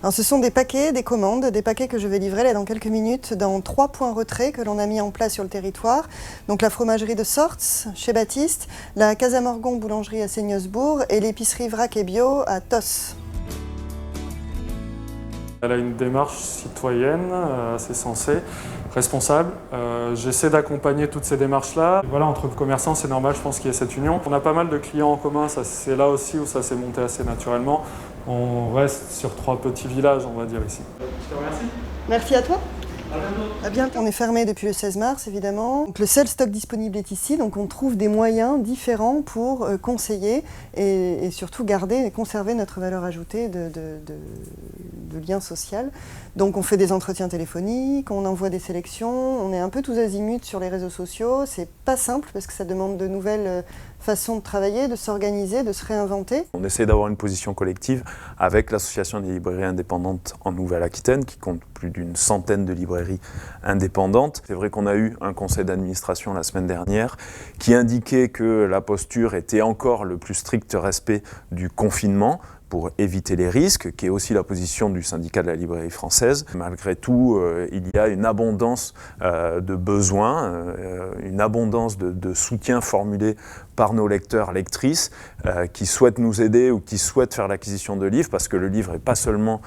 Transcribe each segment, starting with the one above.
Alors, ce sont des paquets, des commandes, des paquets que je vais livrer là dans quelques minutes dans 3 points retrait que l'on a mis en place sur le territoire. Donc la fromagerie de Sorts chez Baptiste, la Casa Morgon boulangerie à Seigneusbourg et l'épicerie Vrac et Bio à Tos. Elle a une démarche citoyenne assez sensée, responsable. J'essaie d'accompagner toutes ces démarches-là. Voilà, entre commerçants, c'est normal, je pense qu'il y ait cette union. On a pas mal de clients en commun, c'est là aussi où ça s'est monté assez naturellement. On reste sur 3 petits villages, on va dire ici. Je te remercie. Merci à toi. À bientôt. À bientôt. On est fermé depuis le 16 mars, évidemment. Donc, le seul stock disponible est ici, donc on trouve des moyens différents pour conseiller et surtout garder et conserver notre valeur ajoutée de lien social. Donc on fait des entretiens téléphoniques, on envoie des sélections, on est un peu tous azimuts sur les réseaux sociaux. C'est pas simple parce que ça demande de nouvelles façons de travailler, de s'organiser, de se réinventer. On essaie d'avoir une position collective avec l'Association des librairies indépendantes en Nouvelle-Aquitaine qui compte plus d'une centaine de librairies indépendantes. C'est vrai qu'on a eu un conseil d'administration la semaine dernière qui indiquait que la posture était encore le plus strict respect du confinement pour éviter les risques, qui est aussi la position du syndicat de la librairie française. Malgré tout, il y a une abondance de besoins, une abondance de soutien formulé par nos lecteurs, lectrices, qui souhaitent nous aider ou qui souhaitent faire l'acquisition de livres, parce que le livre n'est pas seulement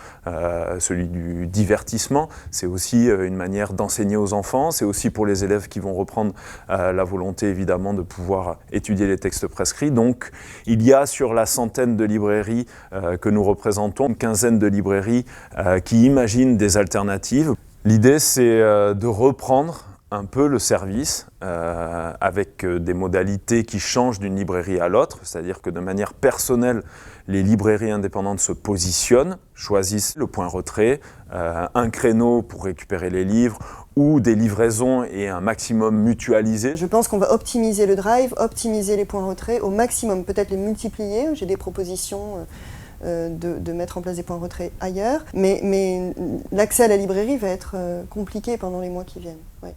celui du divertissement, c'est aussi une manière d'enseigner aux enfants, c'est aussi pour les élèves qui vont reprendre la volonté évidemment de pouvoir étudier les textes prescrits. Donc il y a sur la centaine de librairies que nous représentons, une quinzaine de librairies qui imaginent des alternatives. L'idée, c'est de reprendre un peu le service avec des modalités qui changent d'une librairie à l'autre, c'est-à-dire que de manière personnelle, les librairies indépendantes se positionnent, choisissent le point retrait, un créneau pour récupérer les livres ou des livraisons et un maximum mutualisé. Je pense qu'on va optimiser le drive, optimiser les points retrait au maximum, peut-être les multiplier. J'ai des propositions de mettre en place des points retrait ailleurs, mais l'accès à la librairie va être compliqué pendant les mois qui viennent. Ouais.